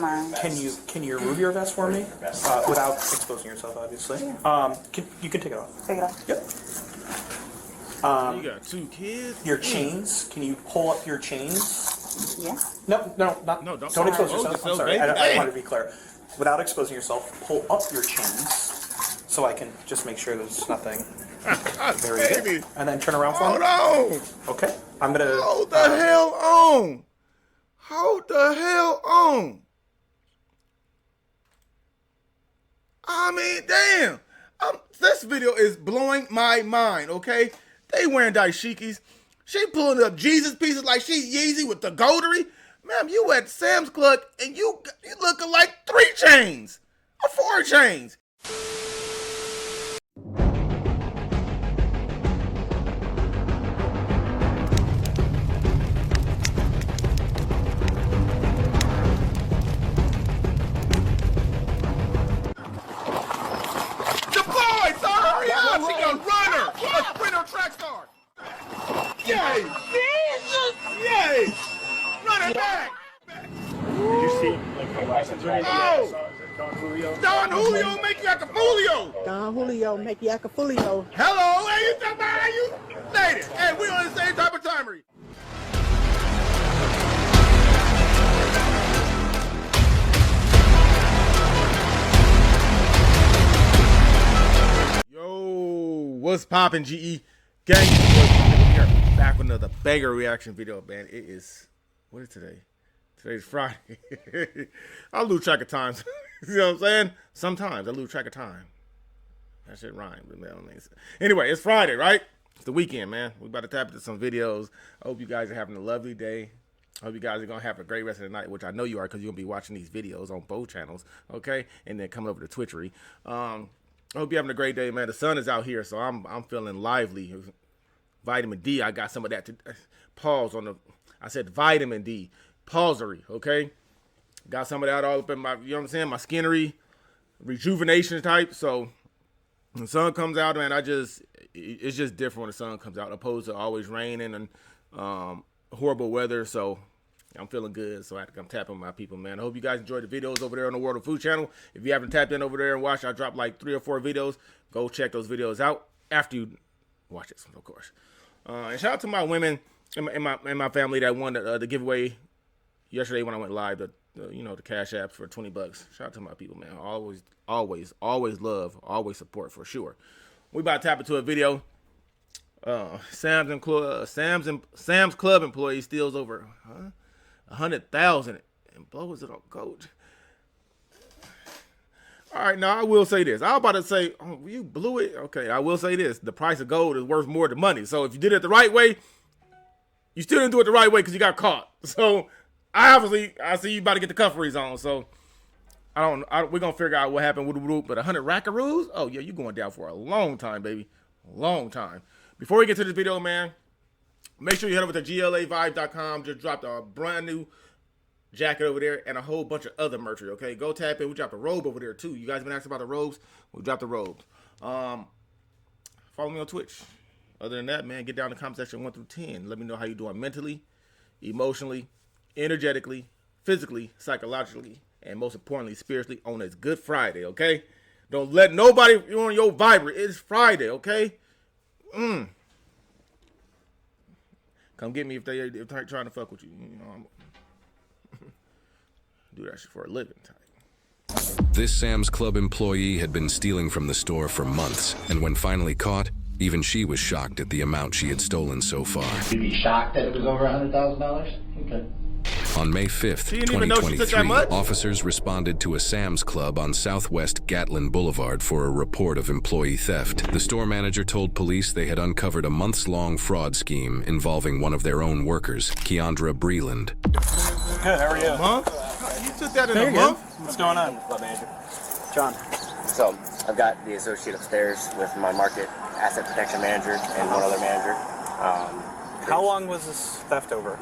Can you remove your vest for me without exposing yourself, obviously? You can take it off. Take it off. Yep. You got 2 kids. Your chains. Can you pull up your chains? Yeah. No, don't expose yourself. I'm sorry. I wanted to be clear. Without exposing yourself, pull up your chains so I can just make sure there's nothing. Very good. And then turn around for me. Hold on. Okay. I'm gonna. Hold the hell on. Hold the hell on. I mean, damn. This video is blowing my mind, okay? They wearing dashikis. She pulling up Jesus pieces like she's Yeezy with the goldery. Ma'am, you at Sam's Club and you looking like 3 chains or 4 chains. Track star! Yay! Jesus! Yay! Run it back! Did you see like license right now? Don Julio? Don Julio make you like a folio! Don Julio make you like a folio. Hello, hey, you talking about how you? Lady, hey, we on the same type of timery. Yo, what's poppin', GE? Gang, here, back with another banger reaction video, man. It is, what is today? Today's Friday. I lose track of time. You know what I'm saying? Sometimes I lose track of time. That shit rhyme, but man, anyway, it's Friday, right? It's the weekend, man. We about to tap into some videos. I hope you guys are having a lovely day. I hope you guys are going to have a great rest of the night, which I know you are because you're going to be watching these videos on both channels, okay? And then coming over to Twitchery. I hope you're having a great day, man. The sun is out here, so I'm feeling lively. Vitamin D, I got some of that to pause on the, I said vitamin D, pausery, okay? Got some of that all up in my, you know what I'm saying, my skinnery, rejuvenation type. So when the sun comes out, man, it's just different when the sun comes out, opposed to always raining and horrible weather. So I'm feeling good, so I have to come tapping my people, man. I hope you guys enjoyed the videos over there on the World of Food channel. If you haven't tapped in over there and watched, I dropped like 3 or 4 videos. Go check those videos out after you watch this one, of course. And shout out to my women and my family that won the giveaway yesterday when I went live. The Cash App for $20. Shout out to my people, man. Always love, always support for sure. We about to tap into a video. Sam's Club employee steals over 100,000 and blows it on Coach. All right, now I will say this. I was about to say, oh, you blew it. Okay, I will say this. The price of gold is worth more than money. So if you did it the right way, you still didn't do it the right way because you got caught. So I see you about to get the cufferys on. So we're going to figure out what happened with the group. But 100 rackaroos? Oh, yeah, you're going down for a long time, baby. Long time. Before we get to this video, man, make sure you head over to glavibe.com. Just dropped a brand new jacket over there and a whole bunch of other merch, okay? Go tap in. We dropped a robe over there, too. You guys been asking about the robes? We dropped the robes. Follow me on Twitch. Other than that, man, get down in the comment section 1 through 10. Let me know how you're doing mentally, emotionally, energetically, physically, psychologically, and most importantly, spiritually on this Good Friday, okay? Don't let nobody on your vibrate. It's Friday, okay? Come get me if they're trying to fuck with you. You know, I'm do that shit for a living type. This Sam's Club employee had been stealing from the store for months, and when finally caught, even she was shocked at the amount she had stolen so far. You'd be shocked that it was over $100,000? Okay. On May 5th, 2023, officers responded to a Sam's Club on Southwest Gatlin Boulevard for a report of employee theft. The store manager told police they had uncovered a months-long fraud scheme involving one of their own workers, Keandra Breland. Good, how are you? You took that in a month? What's going on? Club manager. John. So, I've got the associate upstairs with my market asset protection manager and one other manager. How long was this theft over?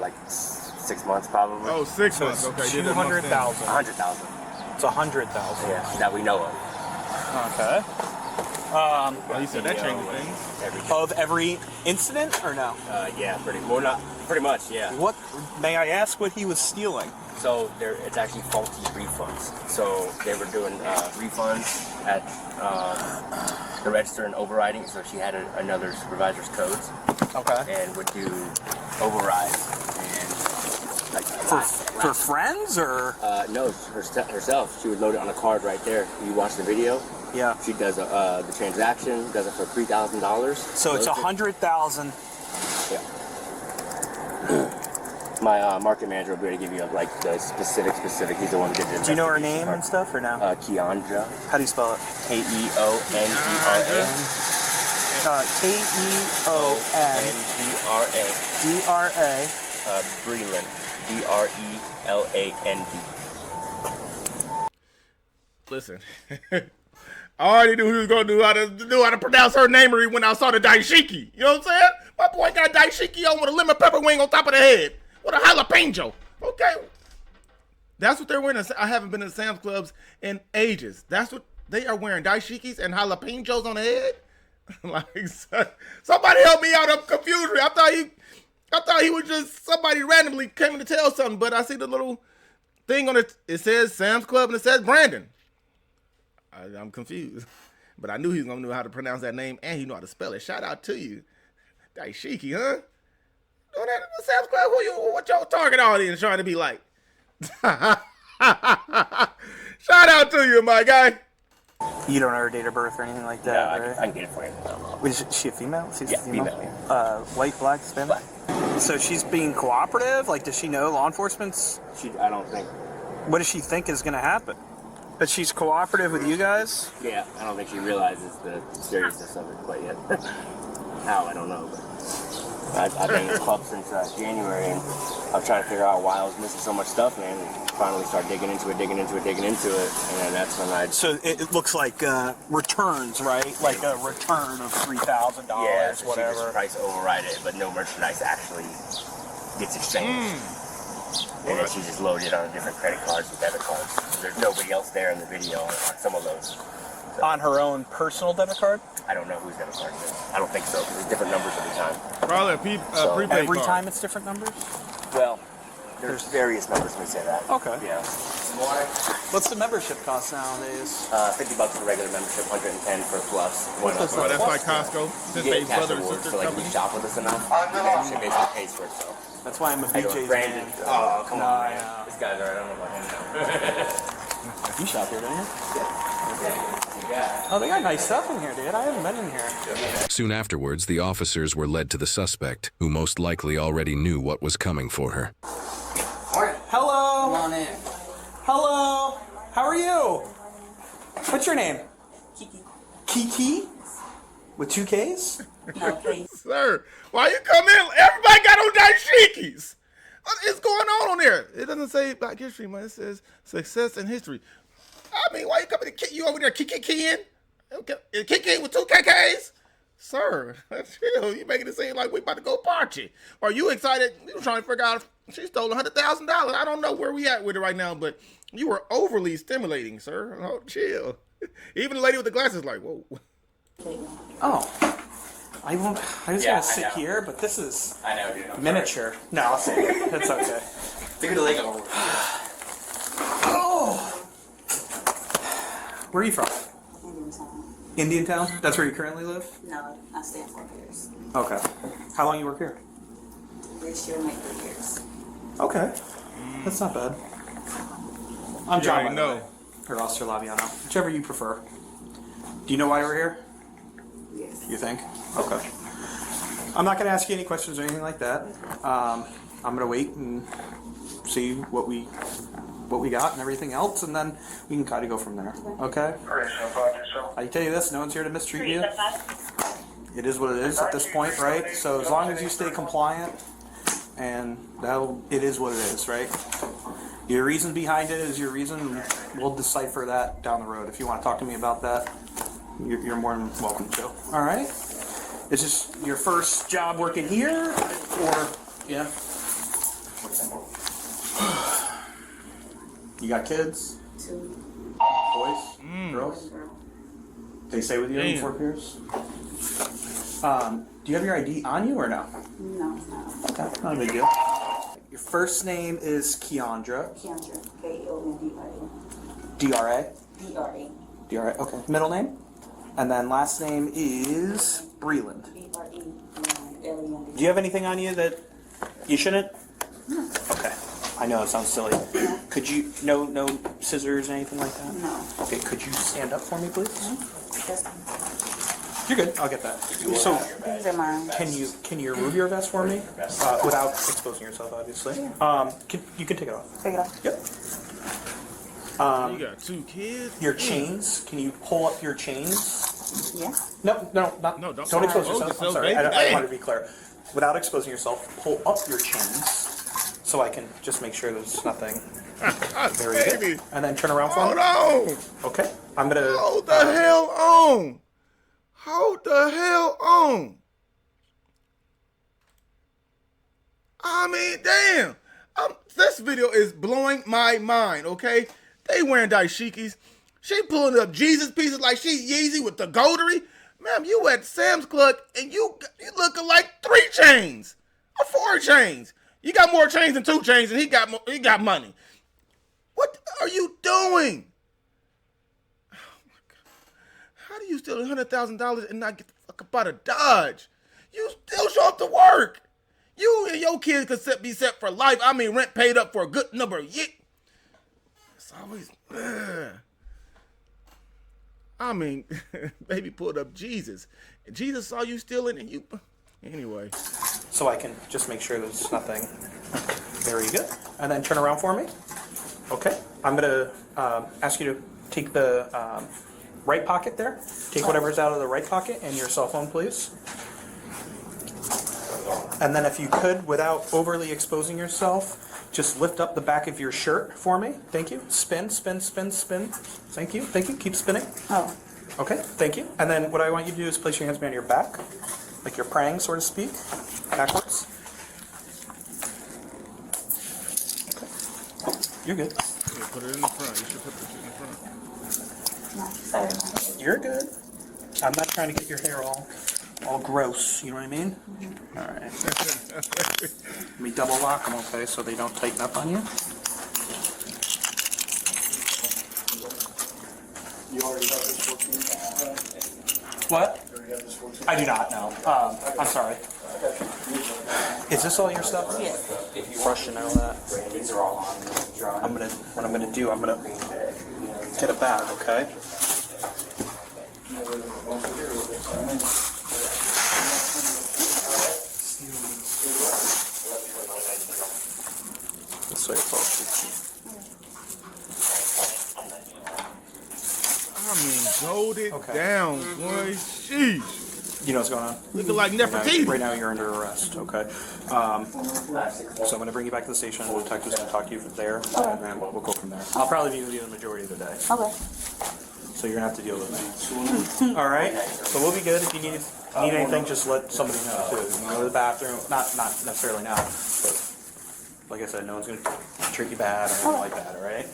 Like 6 months probably. Oh, 6 months. Okay. 200,000. 100,000. It's 100,000. Yeah, that we know of. Okay. Well, you said that changes things. Of every incident or no? Yeah, pretty much, yeah. What, may I ask what he was stealing? So it's actually faulty refunds. So they were doing refunds at the register and overriding. So she had another supervisor's codes. Okay. And would do overrides and like For friends or? no, herself. She would load it on a card right there. You watch the video. Yeah. She does the transaction. Does it for $3,000. So it's 100,000. Yeah. My market manager will be able to give you like the specific. He's the one who did the. Do you know her name and stuff or no? Keandra. How do you spell it? Keondra. Keondra. Breland. Breland. Listen. I already knew he was gonna knew how to pronounce her name when I saw the daishiki. You know what I'm saying? My boy got daishiki on with a lemon pepper wing on top of the head. With a jalapeno. Okay. That's what they're wearing. I haven't been in Sam's Clubs in ages. That's what they are wearing. Daishikis and jalapenos on the head. Like, somebody help me out. I'm confused. I thought he was just somebody randomly came to tell something, but I see the little thing on it. It says Sam's Club and it says Brandon. I'm confused. But I knew he was going to know how to pronounce that name and he knew how to spell it. Shout out to you. Daishiki, huh? Oh, that Sam's Club, what your target audience trying to be like? Shout out to you, my guy. You don't know her date of birth or anything like that, right? I can get it for you. Is she a female? Yeah, female. White, black, Hispanic? So she's being cooperative? Like, does she know law enforcement's? I don't think. What does she think is going to happen? That she's cooperative with you guys? Yeah, I don't think she realizes the seriousness of it quite yet. How, I don't know. But I've been in this club since January, and I was trying to figure out why I was missing so much stuff, man. And finally started digging into it, and then that's when I. So it looks like returns, right? Like a return of $3,000, yeah, so whatever. She just price override it, but no merchandise actually gets exchanged. And then she just loaded it on different credit cards and debit cards. There's nobody else there in the video on some of those. So, on her own personal debit card? I don't know whose debit card it is. I don't think so. There's different numbers every time. Probably a prepaid Every card. time it's different numbers? Well, there's various numbers when we say that. Okay. Yeah. What's the membership cost nowadays? $50 for regular membership, 110 for plus. Oh, that's like Costco. Since You they get cash brother and rewards, sister so like if company. you shop with us enough, your membership basically pays for itself. That's why I'm a I go, BJ's Brandon. man. Oh, come on, man. know. This guy's alright. I don't know about him now. You shop here, don't you? Yeah. Oh, they got nice stuff in here, dude. I haven't been in here. Soon afterwards, the officers were led to the suspect, who most likely already knew what was coming for her. Hello. Come on in. Hello. How are you? What's your name? Kiki. Kiki? With 2 Ks? Okay. Sir, why you come in? Everybody got on dashikis. What is going on there? It doesn't say Black History Month. It says Success in History. I mean, why you coming to you over there kicking? Kicking with 2 KKs? Sir, chill. You making it seem like we about to go party. Are you excited? We were trying to figure out if she stole $100,000. I don't know where we at with it right now, but you were overly stimulating, sir. Oh, chill. Even the lady with the glasses like, whoa. Oh. I was gonna sit here, but this is I know, dude. miniature. No, I'll sit here. That's okay. Figure the leg over. Oh. Where are you from? Indian Town? That's where you currently live? No, I stay in Fort Pierce. Okay. How long you work here? This year might 3 years. Okay. That's not bad. I'm You John. already know. Or Oscar Laviano. Whichever you prefer. Do you know why we're here? Yes. You think? Okay. I'm not going to ask you any questions or anything like that. I'm going to wait and see what we got and everything else, and then we can kind of go from there. Okay? I tell you this, no one's here to mistreat you. It is what it is at this point, right? So as long as you stay compliant, and it is what it is, right? Your reason behind it is your reason, and we'll decipher that down the road. If you want to talk to me about that, you're more than welcome to. All right? Is this your first job working here, or yeah? You got kids? 2 Boys? Girls? They stay with you in Fort Pierce? Do you have your ID on you or no? No, no. Okay, not a big deal. Your first name is Keandra. Keandra, K-O-N-D-R-A. D-R-A? D-R-A. D-R-A, okay. Middle name? And then last name is Breland. B-R-E-L-E-N-D. Do you have anything on you that you shouldn't? No. Okay. I know it sounds silly. Could you, no scissors or anything like that? No. Okay, could you stand up for me, please? That's, You're good. I'll get that. So, these are mine. can you remove your vest for me without exposing yourself, obviously? You can take it off. Take it off. Yep. You got 2 kids. Your chains. Can you pull up your chains? Yeah. No, not. No, don't Don't expose expose yourself. I'm yourself, sorry. baby. I want to be clear. Without exposing yourself, pull up your chains so I can just make sure there's nothing. Very Baby. good. And then turn around for Hold me. on. Okay. I'm gonna. Hold the hell on. Hold the hell on. I mean, damn. This video is blowing my mind, okay? They wearing dashikis. She pulling up Jesus pieces like she's Yeezy with the goldery. Ma'am, you at Sam's Club and you looking like 3 chains or 4 chains. You got more chains than 2 chains, and he got money. What are you doing? Oh my God. How do you steal $100,000 and not get the fuck up out of Dodge? You still show up to work. You and your kids could be set for life. I mean, rent paid up for a good number of years. It's always, I mean, baby pulled up Jesus. Jesus saw you stealing, and you. Anyway. So I can just make sure there's nothing. Very good. And then turn around for me. Okay. I'm gonna ask you to take the right pocket there. Take whatever's out of the right pocket and your cell phone, please. And then if you could, without overly exposing yourself, just lift up the back of your shirt for me. Thank you. Spin, spin, spin, spin. Thank you. Thank you. Keep spinning. Oh. Okay. Thank you. And then what I want you to do is place your hands behind your back, like you're praying, so to speak, backwards. Okay. You're good. Yeah, put it in the front. You should put this in the front. No, sorry. You're good. I'm not trying to get your hair all gross, you know what I mean? All right. Let me double lock them, okay, so they don't tighten up on you. You already have this 14? What? You already have this 14? I do not know. I'm sorry. Is this all your stuff? Yes. Brush and all that. What I'm gonna do, I'm gonna get a bag, okay? This way it's all I mean, gold it Okay. down, boy. Sheesh. You know what's going on? Looking like Nefertiti. Right now you're under arrest, okay? So I'm going to bring you back to the station. The detective's going to talk to you from there, and then we'll go from there. I'll probably be with you the majority of the day, Okay. so you're going to have to deal with me. All right? So we'll be good. If you need anything, just let somebody know, too. You can go to the bathroom. Not necessarily now, but like I said, no one's going to treat you bad or anything like that, all right?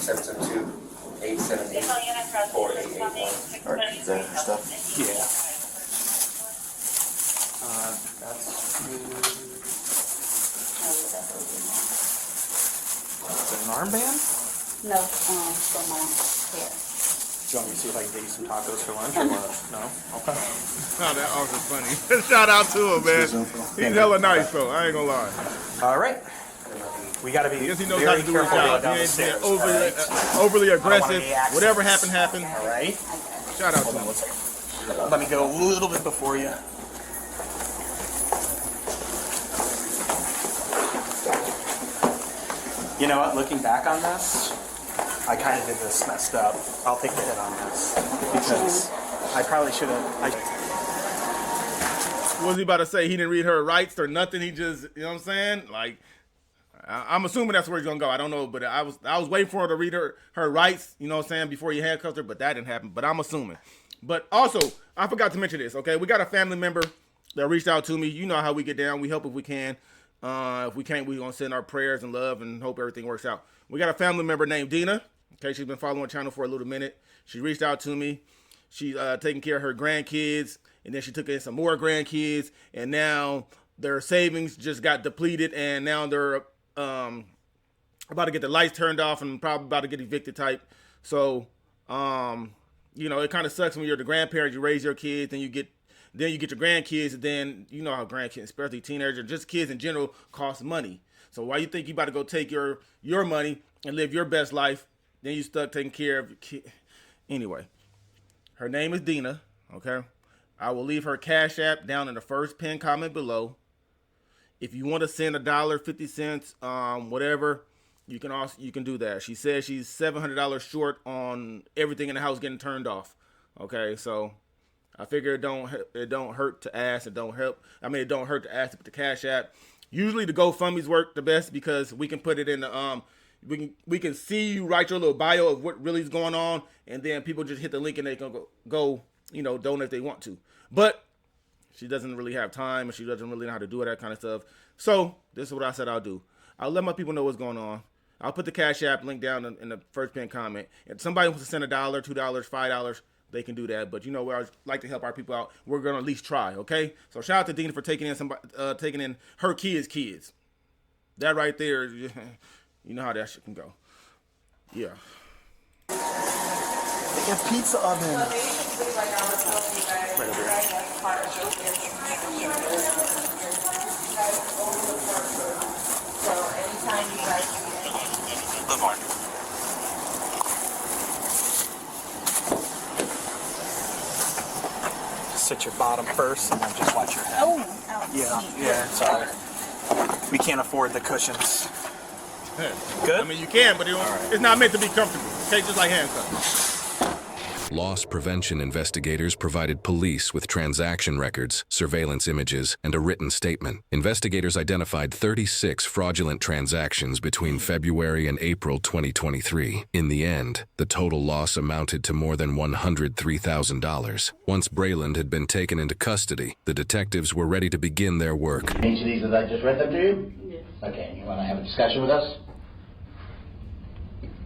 772-878-4881. Or is that her stuff? Yeah. That's... Is it an armband? No, for my hair. Do you want me to see if I can get you some tacos for lunch or what? No? Okay. Oh, that was funny. Shout out to him, man. He's hella nice, though. I ain't gonna lie. All right. We got to be I guess he knows how very to do his careful job. down He the ain't being stairs. overly wanna aggressive. be access. Whatever happened, happened. All right. Shout out to him. Let me go a little bit before you. You know what? Looking back on this, I kind of did this messed up. I'll take the hit on this because I probably should have. What was he about to say? He didn't read her rights or nothing. He just, you know what I'm saying? Like, I'm assuming that's where he's gonna go. I don't know, but I was waiting for her to read her rights, you know what I'm saying, before he handcuffed her, but that didn't happen. But I'm assuming. But also, I forgot to mention this, okay? We got a family member that reached out to me. You know how we get down. We help if we can. If we can't, we're gonna send our prayers and love and hope everything works out. We got a family member named Dina. Okay, she's been following the channel for a little minute. She reached out to me. She's taking care of her grandkids, and then she took in some more grandkids, and now their savings just got depleted, and now they're about to get the lights turned off and probably about to get evicted type. So, you know, it kind of sucks when you're the grandparents. You raise your kids, then you get your grandkids, and then you know how grandkids, especially teenagers, just kids in general, cost money. So why you think you about to go take your money and live your best life, then you stuck taking care of your kid? Anyway, her name is Dina. Okay, I will leave her Cash App down in the first pinned comment below. If you want to send $1, 50 cents, whatever, you can do that. She says she's $700 short on everything in the house getting turned off. Okay, so I figure it don't hurt to ask. It don't help. I mean, it don't hurt to ask to put the Cash App. Usually the GoFundMe's work the best because we can put it in the we can see you write your little bio of what really is going on, and then people just hit the link and they can go donate if they want to. But she doesn't really have time, and she doesn't really know how to do that kind of stuff. So this is what I said I'll do. I'll let my people know what's going on. I'll put the Cash App link down in the first pinned comment. If somebody wants to send $1, $2, $5, they can do that. But you know, we always like to help our people out. We're gonna at least try, okay? So shout out to Dina for taking in her kids. That right there, you know how that shit can go. Yeah. They have pizza oven. Right over here. The barn. Sit your bottom first and then just watch your head. Oh, Yeah, sorry. We can't afford the cushions. Good? I mean, you can, but it's not meant to be comfortable. Okay, just like handcuffs. Loss prevention investigators provided police with transaction records, surveillance images, and a written statement. Investigators identified 36 fraudulent transactions between February and April 2023. In the end, the total loss amounted to more than $103,000. Once Brayland had been taken into custody, the detectives were ready to begin their work. Each of these that I just read them to you? yes. Okay, you want to have a discussion with us?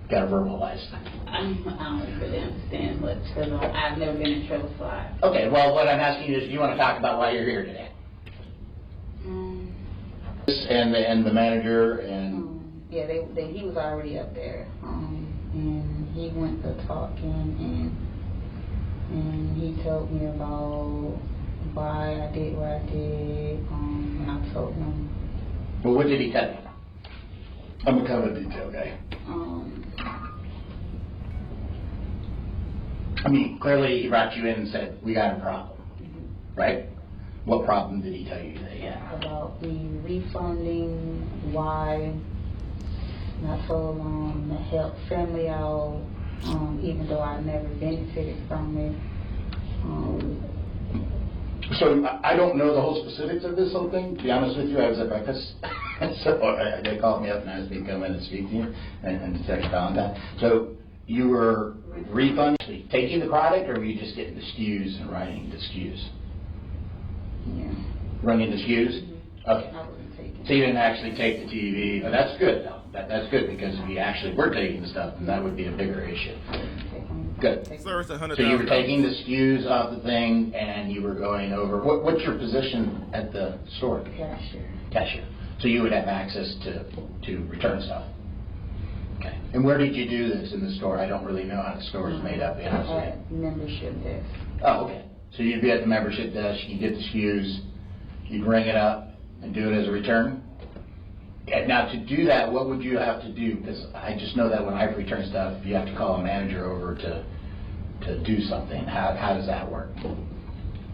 Got to verbalize. I don't really understand much because I've never been in trouble, so Okay, well, what I'm asking you is, you want to talk about why you're here today? And the manager and... yeah, he was already up there, and he went to talking, and he told me about why I did what I did, and I told him. Well, what did he tell you? I'm a kind of detail guy. I mean, clearly he brought you in and said, we got a problem, right? What problem did he tell you that he had? About the refunding, why not so long, to help family out, even though I never benefited from it. So I don't know the whole specifics of this whole thing. To be honest with you, I was at breakfast, so they called me up and asked me to come in and speak to you and to check on that. So you were refunding, taking the product, or were you just getting the SKUs and writing the SKUs? Yeah. Running the SKUs? Mm-hmm. Okay. I wasn't taking So you didn't actually take the TV, but that's good though. That's good, because if you actually were taking the stuff, then that would be a bigger issue. Good. Sir, it's $100,000. So you were taking the SKUs off the thing, and you were going over. What's your position at the store? Cashier. Cashier. So you would have access to return stuff. Okay. And where did you do this in the store? I don't really know how the store is made up. At membership desk. Oh, okay. So you'd be at the membership desk. You get the SKUs. You'd ring it up and do it as a return. And now, to do that, what would you have to do? Because I just know that when I return stuff, you have to call a manager over to do something. How does that work?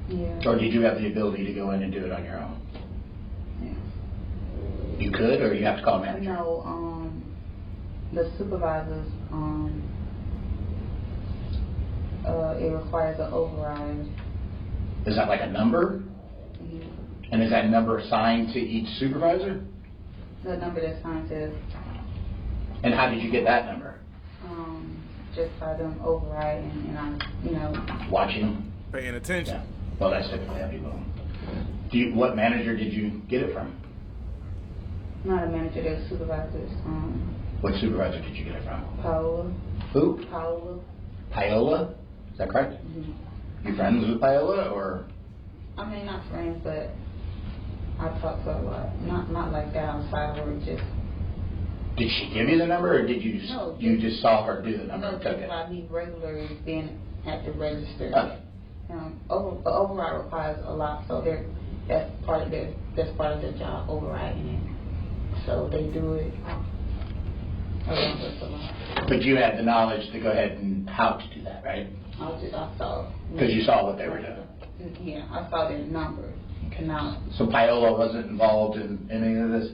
Yeah. Or did you have the ability to go in and do it on your own? Yeah. You could, or you have to call a manager? No, the supervisors, it requires an override. Is that like a number? Yeah. And is that number assigned to each supervisor? The number that's signed to, And how did you get that number? just by them overriding, and I, Watching them? Paying attention. Yeah. Well, that's typically how people. What manager did you get it from? not a manager, they're supervisors. What supervisor did you get it from? Paola. Who? Paola. Paola? Is that correct? Mm-hmm. You friends with Paola, or? I mean, not friends, but I talked to her a lot. Not like that outside of work, just. Did she give you the number, or did you No, you just saw her do the number No, and took just it? by me regularly being at the register. Okay. Override requires a lot, so that's part of their job, overriding it. So they do it around us a lot. But you had the knowledge to go ahead and how to do that, right? I saw. Because you saw what they were doing. Yeah, I saw their number. Cannot. So Paola wasn't involved in any of this?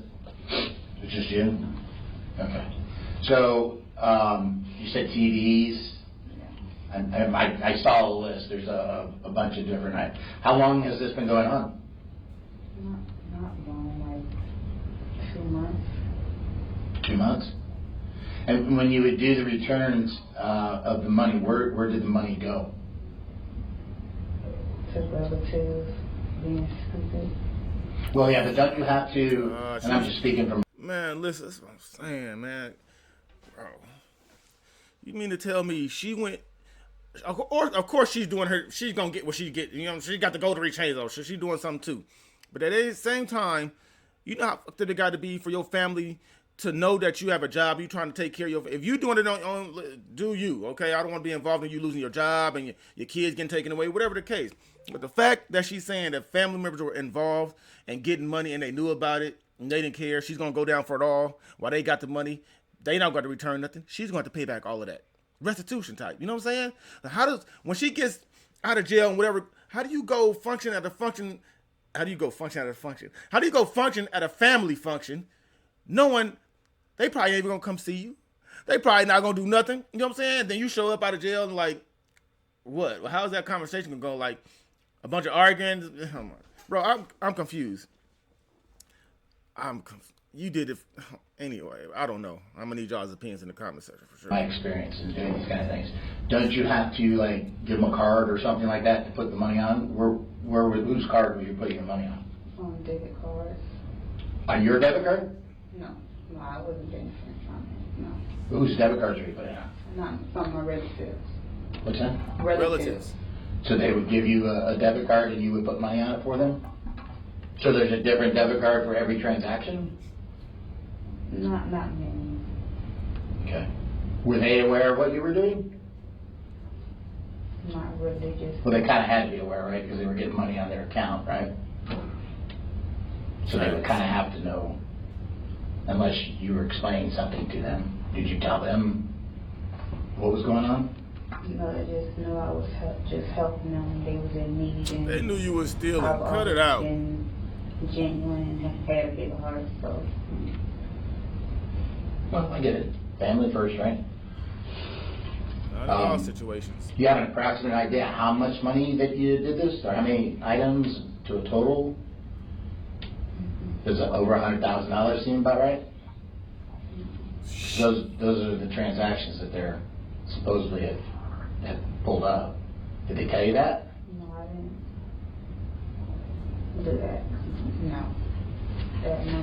It's just you? Okay. So you said TVs. And I saw the list. There's a bunch of different. How long has this been going on? Not long, like 2 months. 2 months? And when you would do the returns of the money, where did the money go? To relatives being stupid. Well, yeah, but don't you have to? And I'm just speaking from. Man, listen, that's what I'm saying, man. Bro, you mean to tell me she went? Of course, she's doing her. She's gonna get what she get. You know, she got the golden reach Hazel, so she's doing something too. But at the same time, you know how fucked it got to be for your family to know that you have a job. You trying to take care of your. If you doing it on do you? Okay, I don't want to be involved in you losing your job and your kids getting taken away, whatever the case. But the fact that she's saying that family members were involved and getting money and they knew about it and they didn't care, she's gonna go down for it all while they got the money. They not going to return nothing. She's going to pay back all of that. Restitution type. You know what I'm saying? When she gets out of jail and whatever, how do you go function at a function? How do you go function at a function? How do you go function at a family function knowing they probably ain't even going to come see you? They probably not going to do nothing. You know what I'm saying? Then you show up out of jail and like, what? Well, how's that conversation going to go? Like a bunch of arguing? Bro, I'm confused. You did it. Anyway, I don't know. I'm going to need y'all's opinions in the comment section for sure. My experience in doing these kind of things. Don't you have to like give them a card or something like that to put the money on? Whose card were you putting your money on? On debit cards. On your debit card? No, I wasn't benefiting from it. No. Whose debit cards were you putting on? Not from my relatives. What's that? Relatives. So they would give you a debit card and you would put money on it for them? So there's a different debit card for every transaction? Not many. Okay. Were they aware of what you were doing? Not really, just. Well, they kind of had to be aware, right? Because they were getting money on their account, right? So they would kind of have to know, unless you were explaining something to them. Did you tell them what was going on? No, they just knew I was just helping them when they was in need. And they knew you was stealing. I've Cut it out. Been genuine and had a big heart, so. Well, I get it. Family first, right? Not in all situations. Do you have an approximate idea how much money that you did this, or how many items to a total? Does over $100,000 seem about right? Those are the transactions that they're supposedly have pulled up. Did they tell you that? No, I didn't do that. No.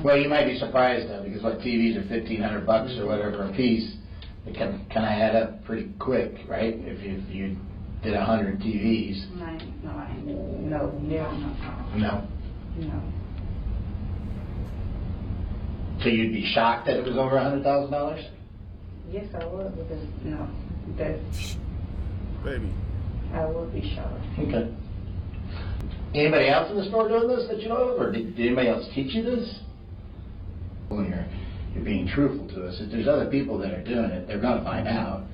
Well, you might be surprised though, because what TVs are $1,500 or whatever a piece, it can kind of add up pretty quick, right? If you did 100 TVs. No. No. No. So you'd be shocked that it was over $100,000? Yes, I would, because Baby. I would be shocked. Okay. Anybody else in the store doing this that you know of, or did anybody else teach you this? When you're being truthful to us, if there's other people that are doing it, they're going to find out.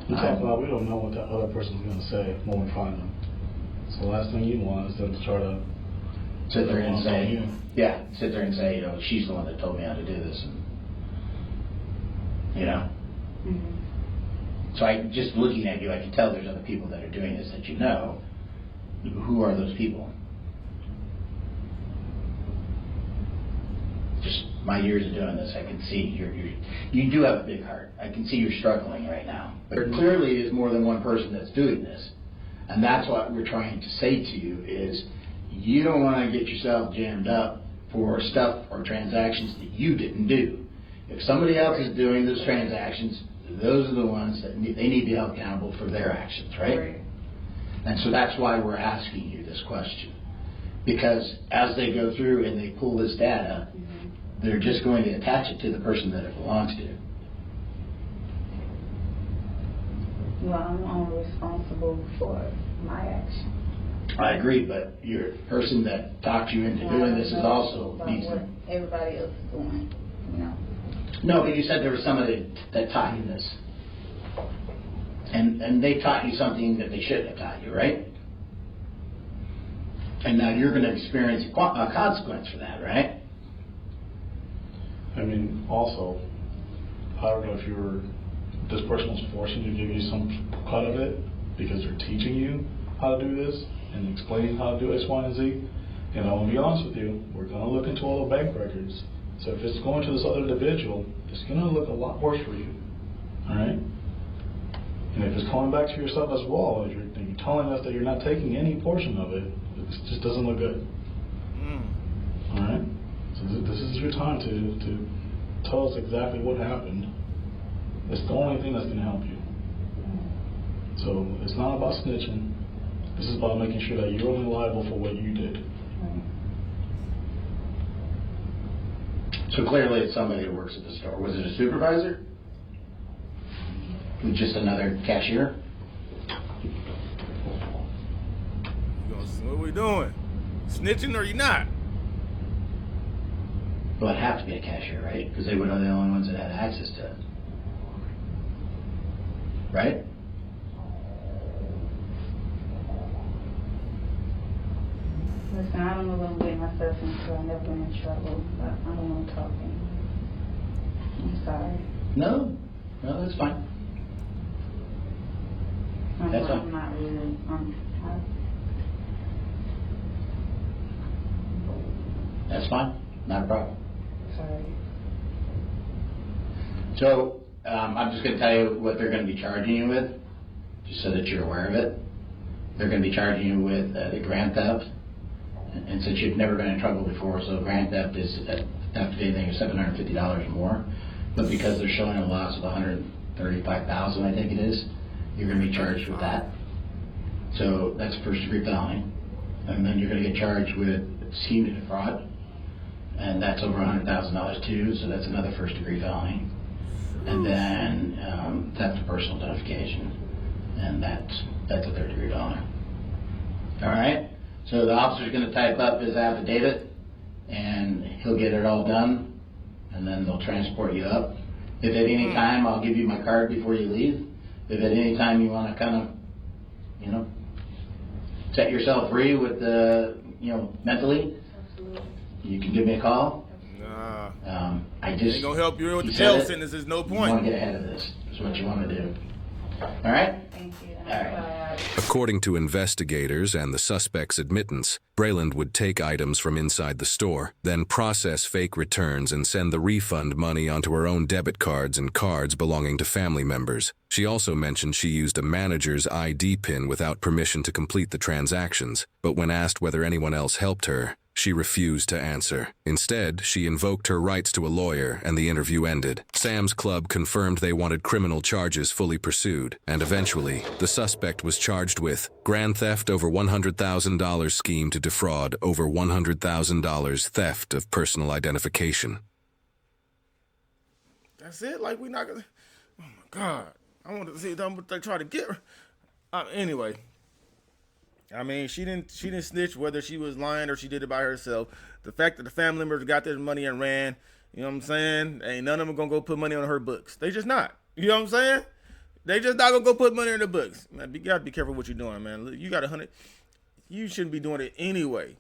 We talk about we don't know what the other person's going to say when we find them. So the last thing you want is them to try to sit there and say, you know, she's the one that told me how to do this, and you know. Mm-hmm. So just looking at you, I can tell there's other people that are doing this that you know. Who are those people? Just my years of doing this, I can see you do have a big heart. I can see you're struggling right now. But there clearly is more than one person that's doing this. And that's what we're trying to say to you is you don't want to get yourself jammed up for stuff or transactions that you didn't do. If somebody else is doing those transactions, those are the ones that they need to be held accountable for their actions, right? And so that's why we're asking you this question. Because as they go through and they pull this data, they're just going to attach it to the person that it belongs to. Well, I'm only responsible for my action. I agree, but your person that talked you into doing this is also needs what to. everybody else is doing, you know. No, but you said there was somebody that taught you this. And they taught you something that they shouldn't have taught you, right? And now you're going to experience a consequence for that, right? I mean, also, I don't know if this person was forcing you to give you some cut of it because they're teaching you how to do this and explaining how to do X, Y, and Z. And I'm going to be honest with you, we're going to look into all the bank records. So if it's going to this other individual, it's going to look a lot worse for you. All right? And if it's coming back to yourself as well, if you're telling us that you're not taking any portion of it, it just doesn't look good. All right? So this is your time to tell us exactly what happened. It's the only thing that's going to help you. So it's not about snitching. This is about making sure that you're only liable for what you did. So clearly it's somebody who works at the store. Was it a supervisor? Just another cashier? What are we doing? Snitching or you not? Well, it'd have to be a cashier, right? Because they were the only ones that had access to it. Right? Listen, I don't know what I'm getting myself into. I've never been in trouble, but I don't want to talk anymore. I'm sorry. No, that's fine. That's fine. I'm not really. That's fine. Not a problem. Sorry. So, I'm just going to tell you what they're going to be charging you with, just so that you're aware of it. They're going to be charging you with the grand theft. And since you've never been in trouble before, so grand theft is theft of anything is $750 or more. But because they're showing a loss of $135,000, I think it is, you're going to be charged with that. So that's first degree felony. And then you're going to get charged with scheme to defraud. And that's over $100,000 too, so that's another first degree felony. And then theft of personal identification. And that's a third degree felony. All right? So the officer's going to type up his affidavit, and he'll get it all done, and then they'll transport you up. If at any time, I'll give you my card before you leave. If at any time you want to kind of, set yourself free with mentally, you can give me a call. Nah. I just ain't gonna help you with the jail sentence. There's no point. You want to get ahead of this. Is what you want to do. All right? Thank you. All right. According to investigators and the suspect's admittance, Brayland would take items from inside the store, then process fake returns and send the refund money onto her own debit cards and cards belonging to family members. She also mentioned she used a manager's ID pin without permission to complete the transactions, but when asked whether anyone else helped her, she refused to answer. Instead, she invoked her rights to a lawyer, and the interview ended. Sam's Club confirmed they wanted criminal charges fully pursued, and eventually, the suspect was charged with grand theft over $100,000 scheme to defraud over $100,000 theft of personal identification. That's it? Like, we not gonna... Oh, my God. I want to see what they try to get her. Anyway... I mean, she didn't snitch whether she was lying or she did it by herself. The fact that the family members got their money and ran, you know what I'm saying? Ain't none of them gonna go put money on her books. They just not. You know what I'm saying? They just not gonna go put money in the books. Man, you gotta be careful what you're doing, man. You got 100. You shouldn't be doing it anyway.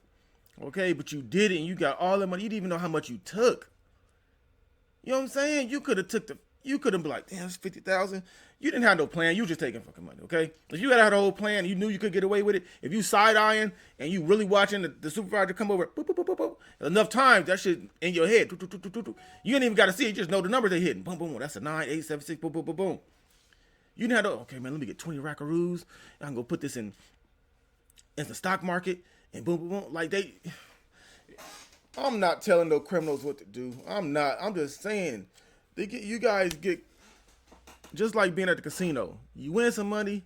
Okay, but you did it and you got all the money. You didn't even know how much you took. You know what I'm saying? You could have been like, damn, it's 50,000. You didn't have no plan. You were just taking fucking money, okay? If you had a whole plan, you knew you could get away with it. If you side-eyeing and you really watching the supervisor come over, boop, boop, boop, boop, boop, enough times, that shit in your head. Doo, doo, doo, doo, doo. You ain't even got to see it. You just know the numbers they hitting. Boom, boom, boom. That's a 9, 8, 7, 6, boom, boom, boom, boom. You didn't have to, okay, man, let me get 20 rackaroos. I can go put this in the stock market and boom, boom, boom. Like I'm not telling no criminals what to do. I'm not. I'm just saying, you guys get, just like being at the casino. You win some money,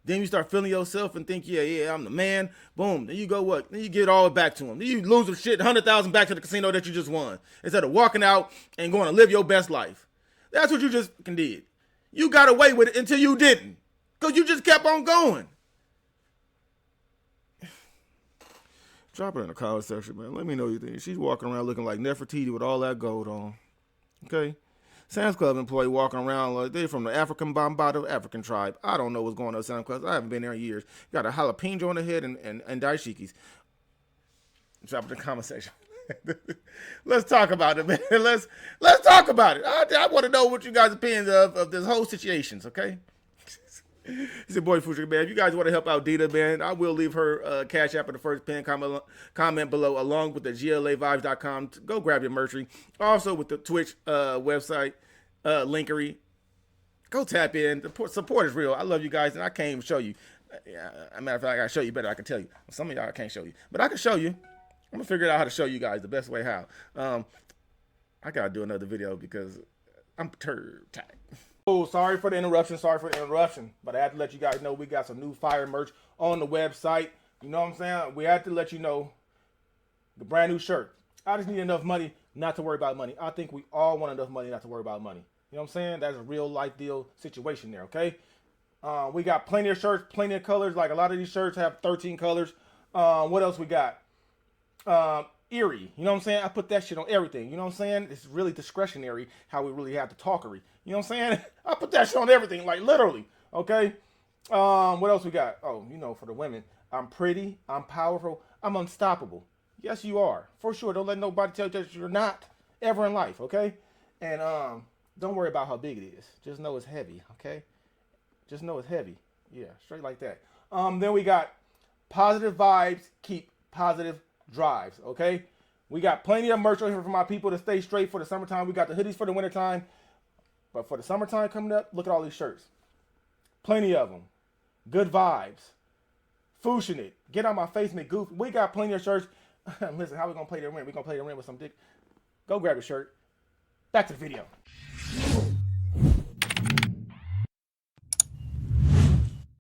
Then you start feeling yourself and think, yeah, I'm the man. Boom. Then you go what? Then you get all it back to him. Then you lose the shit, 100,000 back to the casino that you just won. Instead of walking out and going to live your best life. That's what you just did. You got away with it until you didn't. Because you just kept on going. Drop it in the comment section, man. Let me know what you think. She's walking around looking like Nefertiti with all that gold on. Okay? Sam's Club employee walking around like they're from the African Bambaato African tribe. I don't know what's going on at Sam's Club. I haven't been there in years. Got a jalapeno on the head and daishikis. Drop it in the comment section. Let's talk about it, man. Let's talk about it. I want to know what you guys' opinions of this whole situations, okay? It's your boy Future, man. If you guys want to help out Dita, man, I will leave her Cash App in the first pin comment below, along with the GLAvibes.com. Go grab your merchery. Also with the Twitch website, linkery. Go tap in. The support is real. I love you guys, and I can't even show you. As a matter of fact, I gotta show you better. I can tell you. Some of y'all I can't show you, but I can show you. I'm gonna figure out how to show you guys the best way how. I gotta do another video because I'm perturbed. Oh, sorry for the interruption. But I had to let you guys know we got some new fire merch on the website. You know what I'm saying? We had to let you know the brand new shirt. I just need enough money not to worry about money. I think we all want enough money not to worry about money. You know what I'm saying? That's a real life deal situation there, okay? We got plenty of shirts, plenty of colors. Like a lot of these shirts have 13 colors. What else we got? Eerie. You know what I'm saying? I put that shit on everything. You know what I'm saying? It's really discretionary how we really have the talkery. You know what I'm saying? I put that shit on everything, like literally. Okay? What else we got? Oh, you know, for the women. I'm pretty. I'm powerful. I'm unstoppable. Yes, you are. For sure. Don't let nobody tell you that you're not ever in life, okay? And don't worry about how big it is. Just know it's heavy, okay? Just know it's heavy. Yeah, straight like that. Then we got positive vibes, keep positive drives, okay? We got plenty of merch here for my people to stay straight for the summertime. We got the hoodies for the wintertime. But for the summertime coming up, look at all these shirts. Plenty of them. Good vibes. Fooshin' it. Get on my face and goof. We got plenty of shirts. Listen, how we gonna play the rent? We gonna play the rent with some dick. Go grab a shirt. Back to the video.